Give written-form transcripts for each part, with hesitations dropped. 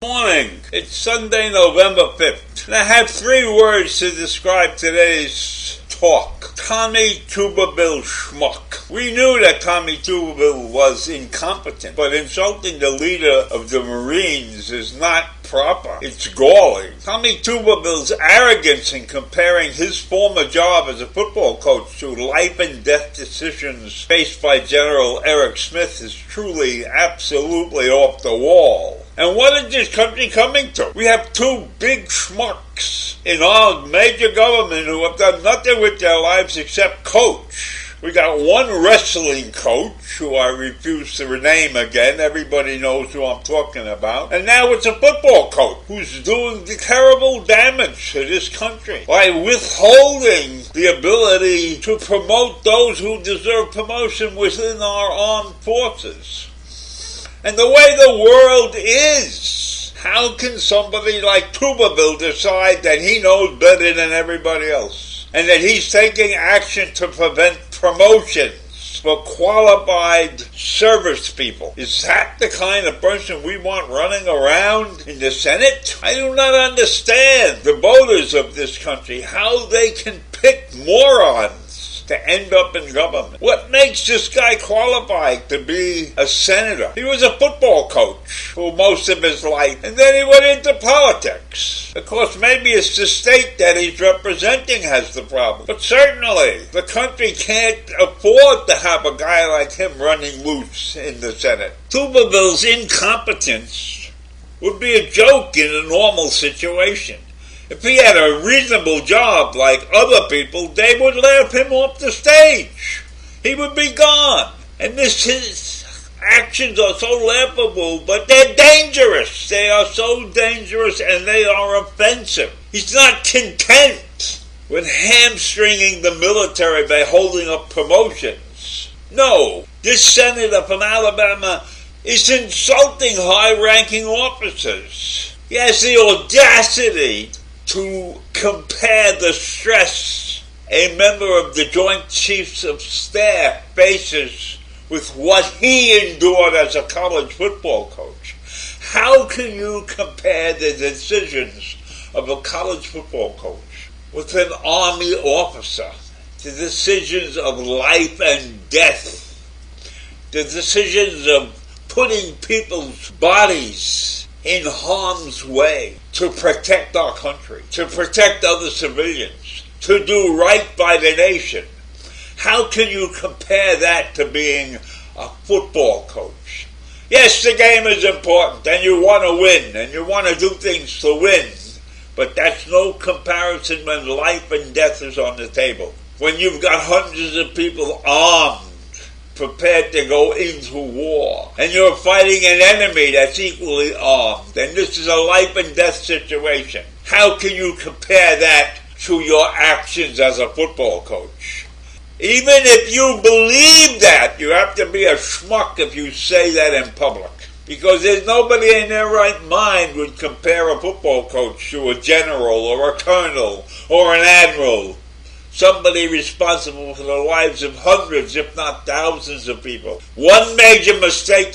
Morning. It's Sunday, November 5th, and I have 3 words to describe today's talk. Tommy Tuberville schmuck. We knew that Tommy Tuberville was incompetent, but insulting the leader of the Marines is not proper. It's galling. Tommy Tuberville's arrogance in comparing his former job as a football coach to life and death decisions faced by General Eric Smith is truly, absolutely off the wall. And what is this country coming to? We have 2 big schmucks in our major government who have done nothing with their lives except coach. We got one wrestling coach, who I refuse to name again. Everybody knows who I'm talking about. And now it's a football coach who's doing terrible damage to this country by withholding the ability to promote those who deserve promotion within our armed forces. And the way the world is, how can somebody like Tuberville decide that he knows better than everybody else and that he's taking action to prevent promotions for qualified service people? Is that the kind of person we want running around in the Senate? I do not understand the voters of this country, how they can pick morons to end up in government. What makes this guy qualified to be a senator? He was a football coach for most of his life, and then he went into politics. Of course, maybe it's the state that he's representing has the problem, but certainly the country can't afford to have a guy like him running loose in the Senate. Tuberville's incompetence would be a joke in a normal situation. If he had a reasonable job like other people, they would laugh him off the stage. He would be gone. And his actions are so laughable, but they're dangerous. They are so dangerous and they are offensive. He's not content with hamstringing the military by holding up promotions. No, this senator from Alabama is insulting high-ranking officers. He has the audacity to compare the stress a member of the Joint Chiefs of Staff faces with what he endured as a college football coach. How can you compare the decisions of a college football coach with an Army officer? The decisions of life and death, the decisions of putting people's bodies in harm's way to protect our country, to protect other civilians, to do right by the nation. How can you compare that to being a football coach? Yes, the game is important, and you want to win, and you want to do things to win, but that's no comparison when life and death is on the table. When you've got hundreds of people armed, prepared to go into war, and you're fighting an enemy that's equally armed, and this is a life and death situation. How can you compare that to your actions as a football coach? Even if you believe that, you have to be a schmuck if you say that in public, because there's nobody in their right mind would compare a football coach to a general or a colonel or an admiral, somebody responsible for the lives of hundreds, if not thousands of people. One major mistake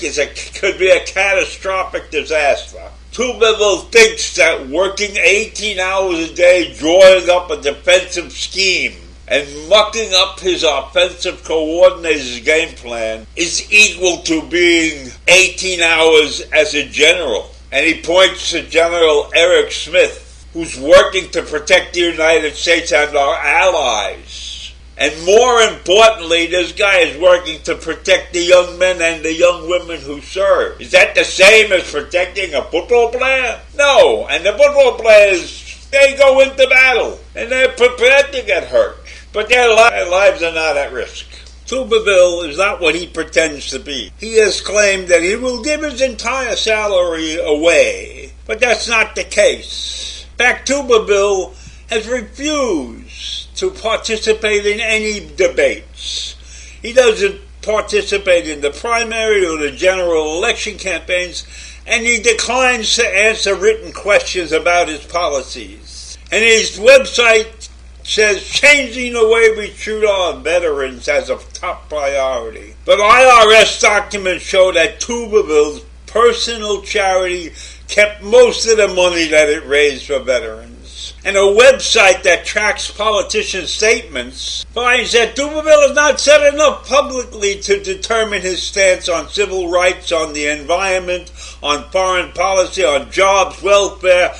could be a catastrophic disaster. Tuberville thinks that working 18 hours a day, drawing up a defensive scheme and mucking up his offensive coordinator's game plan is equal to being 18 hours as a general. And he points to General Eric Smith, who's working to protect the United States and our allies. And more importantly, this guy is working to protect the young men and the young women who serve. Is that the same as protecting a football player? No, and the football players, they go into battle, and they're prepared to get hurt. But their lives are not at risk. Tuberville is not what he pretends to be. He has claimed that he will give his entire salary away, but that's not the case. In fact, Tuberville has refused to participate in any debates. He doesn't participate in the primary or the general election campaigns, and he declines to answer written questions about his policies. And his website says changing the way we treat our veterans as a top priority. But IRS documents show that Tuberville's personal charity kept most of the money that it raised for veterans. And a website that tracks politicians' statements finds that Tuberville has not said enough publicly to determine his stance on civil rights, on the environment, on foreign policy, on jobs, welfare,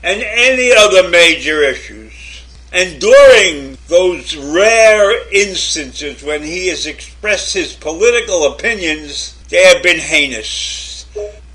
and any other major issues. And during those rare instances when he has expressed his political opinions, they have been heinous.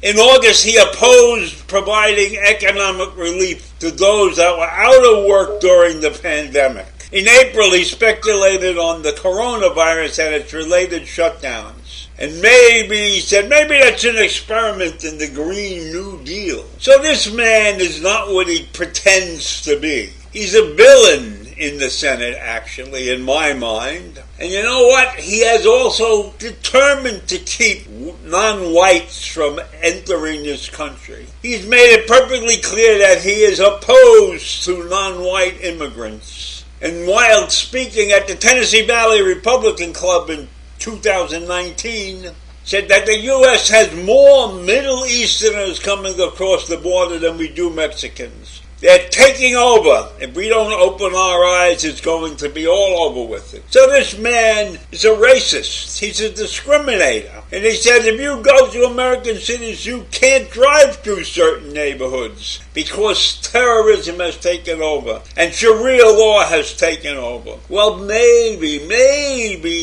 In August, he opposed providing economic relief to those that were out of work during the pandemic. In April, he speculated on the coronavirus and its related shutdowns. And he said, maybe that's an experiment in the Green New Deal. So this man is not what he pretends to be. He's a villain in the Senate, actually, in my mind. And you know what? He has also determined to keep non-whites from entering this country. He's made it perfectly clear that he is opposed to non-white immigrants. And while speaking at the Tennessee Valley Republican Club in 2019, said that the U.S. has more Middle Easterners coming across the border than we do Mexicans. They're taking over. If we don't open our eyes, it's going to be all over with it. So this man is a racist. He's a discriminator. And he says if you go to American cities, you can't drive through certain neighborhoods because terrorism has taken over and Sharia law has taken over. Well, maybe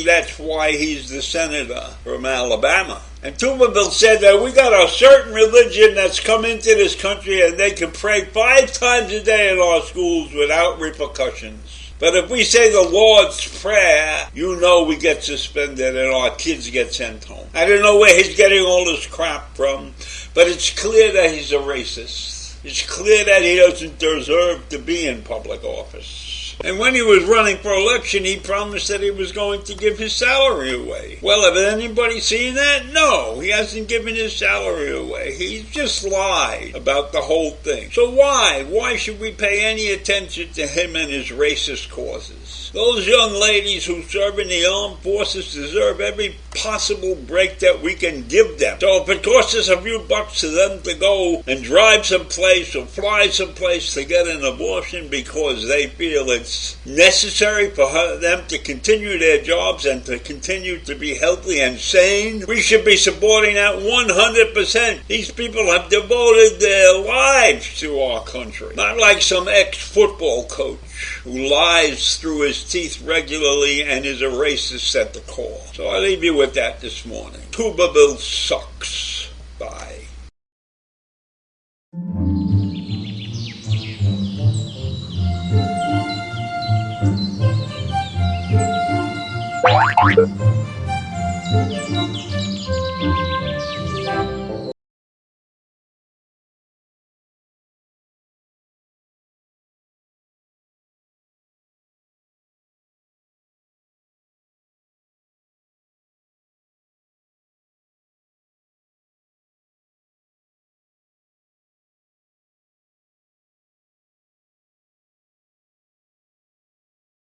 that's why he's the senator from Alabama. And Tuberville said that we got a certain religion that's come into this country and they can pray 5 times a day in our schools without repercussions. But if we say the Lord's Prayer, you know we get suspended and our kids get sent home. I don't know where he's getting all this crap from, but it's clear that he's a racist. It's clear that he doesn't deserve to be in public office. And when he was running for election, he promised that he was going to give his salary away. Well, have anybody seen that? No, he hasn't given his salary away. He's just lied about the whole thing. So why? Why should we pay any attention to him and his racist causes? Those young ladies who serve in the armed forces deserve every possible break that we can give them. So if it costs us a few bucks to them to go and drive someplace or fly someplace to get an abortion because they feel it's necessary for them to continue their jobs and to continue to be healthy and sane, we should be supporting that 100%. These people have devoted their lives to our country. Not like some ex-football coach who lies through his teeth regularly and is a racist at the core. So I'll leave you with that this morning. Tuberville sucks. Bye.